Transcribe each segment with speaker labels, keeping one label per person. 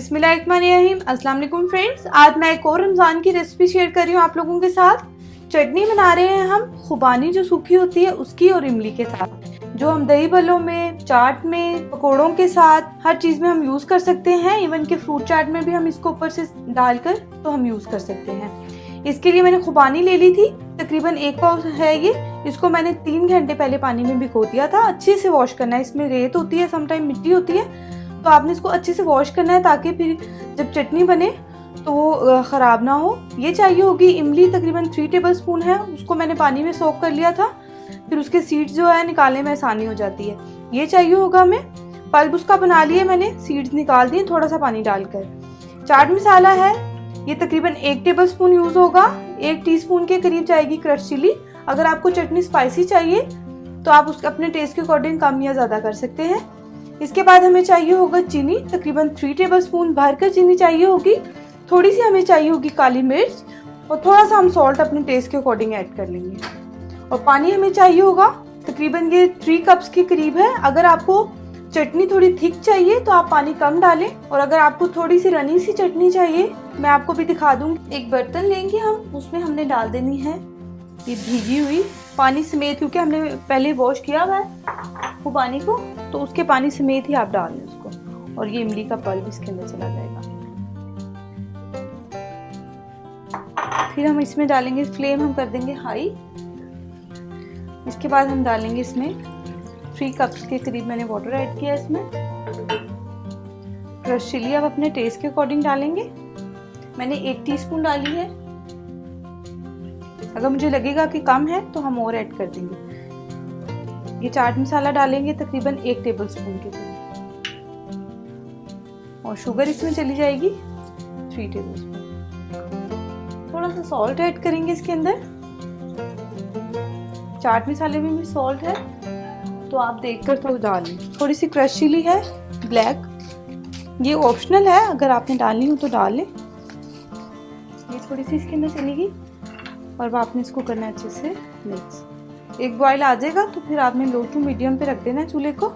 Speaker 1: बिस्मिल्लाहिर्रहमानिर्रहीम। अस्सलाम वालेकुम फ्रेंड्स, आज मैं एक और रमज़ान की रेसिपी शेयर कर रही हूँ आप लोगों के साथ। चटनी बना रहे हैं हम खुबानी जो सूखी होती है उसकी और इमली के साथ, जो हम दही भल्लों में, चाट में, पकोड़ों के साथ हर चीज़ में हम यूज़ कर सकते हैं। इवन के फ्रूट चाट में भी हम इसको ऊपर से डालकर तो हम यूज़ कर सकते हैं। इसके लिए मैंने खुबानी ले ली थी, तकरीबन 1 पाव है ये। इसको मैंने 3 घंटे पहले पानी में भिगो दिया था। अच्छे से वॉश करना है, इसमें रेत होती है, समटाइम मिट्टी होती है, तो आपने इसको अच्छे से वॉश करना है ताकि फिर जब चटनी बने तो वो ख़राब ना हो। ये चाहिए होगी इमली, तकरीबन 3 टेबलस्पून है, उसको मैंने पानी में सोक कर लिया था, फिर उसके सीड्स जो है निकालने में आसानी हो जाती है। ये चाहिए होगा हमें। पल्प उसका बना लिए मैंने, सीड्स निकाल दिए थोड़ा सा पानी डालकर। चाट मसाला है, ये तकरीबन 1 टेबलस्पून यूज़ होगा। 1 टीस्पून के करीब जाएगी क्रश चिली। अगर आपको चटनी स्पाइसी चाहिए तो आप उसके अपने टेस्ट के अकॉर्डिंग कम या ज़्यादा कर सकते हैं। इसके बाद हमें चाहिए होगा चीनी, तकरीबन 3 टेबलस्पून भरकर चीनी चाहिए होगी। थोड़ी सी हमें चाहिए होगी काली मिर्च और थोड़ा सा हम सॉल्ट अपने टेस्ट के अकॉर्डिंग ऐड कर लेंगे। और पानी हमें चाहिए होगा, तकरीबन ये 3 कप्स के करीब है। अगर आपको चटनी थोड़ी थिक चाहिए तो आप पानी कम डालें, और अगर आपको थोड़ी सी रनी सी चटनी चाहिए, मैं आपको भी दिखा दूंगी। एक बर्तन लेंगे हम, उसमें हमने डाल देनी है ये भीगी हुई पानी समेत, क्योंकि हमने पहले वॉश किया हुआ है वो पानी को, तो उसके पानी समेत ही आप डाल दें उसको। और ये इमली का पल्प इसके अंदर चला जाएगा। फिर हम इसमें डालेंगे, फ्लेम हम कर देंगे हाई। इसके बाद हम डालेंगे इसमें 3 कप्स के करीब मैंने वाटर ऐड किया इसमें। क्रश चिली आप अपने टेस्ट के अकॉर्डिंग डालेंगे। मैंने 1 टीस्पून डाली है, अगर मुझे लगेगा कि कम है तो हम और ऐड कर देंगे। ये चाट मसाला डालेंगे तकरीबन 1 टेबलस्पून के करीब, और शुगर इसमें चली जाएगी 3 टेबलस्पून। थोड़ा सा सॉल्ट ऐड करेंगे इसके अंदर। चाट मसाले में भी सॉल्ट है तो आप देखकर तो डालें। थोड़ी सी क्रश चिली है ब्लैक, ये ऑप्शनल है, अगर आपने डालनी हो तो डाल लें। ये थोड़ी सी इसके अंदर चलेगी और आपने इसको करना है अच्छे से मिक्स। एक बॉयल आ जाएगा तो फिर आपने लो टू मीडियम पे रख देना है चूल्हे को,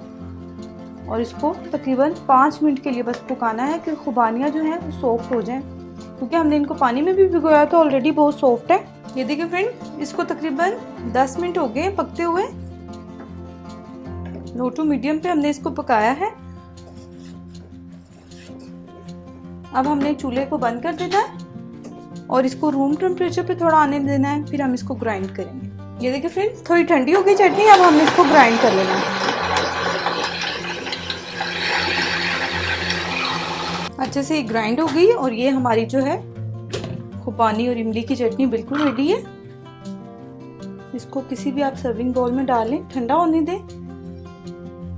Speaker 1: और इसको तकरीबन 5 मिनट के लिए बस पकाना है कि खुबानियाँ जो हैं वो सॉफ्ट हो जाएं, क्योंकि हमने इनको पानी में भी भिगोया तो ऑलरेडी बहुत सॉफ्ट है। ये देखिए फ्रेंड, इसको तकरीबन 10 मिनट हो गए पकते हुए। लो टू मीडियम पे हमने इसको पकाया है। अब हमने चूल्हे को बंद कर देना है और इसको रूम टेम्परेचर पे थोड़ा आने देना है, फिर हम इसको ग्राइंड करेंगे। ये देखिए फ्रेंड्स, थोड़ी ठंडी हो गई चटनी, अब हमने इसको ग्राइंड कर लेना है। अच्छे से ग्राइंड हो गई और ये हमारी जो है खुबानी और इमली की चटनी बिल्कुल रेडी है। इसको किसी भी आप सर्विंग बाउल में डालें, ठंडा होने दें,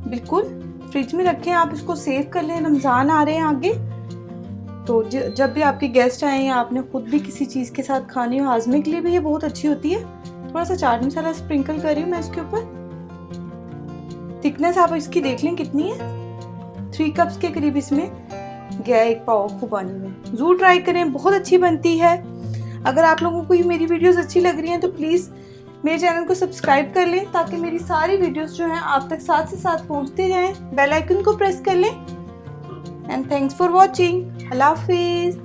Speaker 1: बिल्कुल फ्रिज में रखें। आप इसको सेव कर लें, रमज़ान आ रहे हैं आगे, तो जब भी आपके गेस्ट आए या आपने खुद भी किसी चीज़ के साथ खानी हो, हाजमे के लिए भी ये बहुत अच्छी होती है। थोड़ा सा चाट मसाला स्प्रिंकल कर रही हूँ मैं इसके ऊपर। थिकनेस आप इसकी देख लें कितनी है, 3 कप्स के करीब इसमें गया 1 पाव खुबानी में। ज़रूर ट्राई करें, बहुत अच्छी बनती है। अगर आप लोगों को ये मेरी वीडियोस अच्छी लग रही हैं तो प्लीज़ मेरे चैनल को सब्सक्राइब कर लें, ताकि मेरी सारी वीडियोस जो हैं आप तक साथ से साथ पहुँचते जाएँ। बेल आइकन को प्रेस कर लें। And thanks for watching. अल्लाह हाफिज़।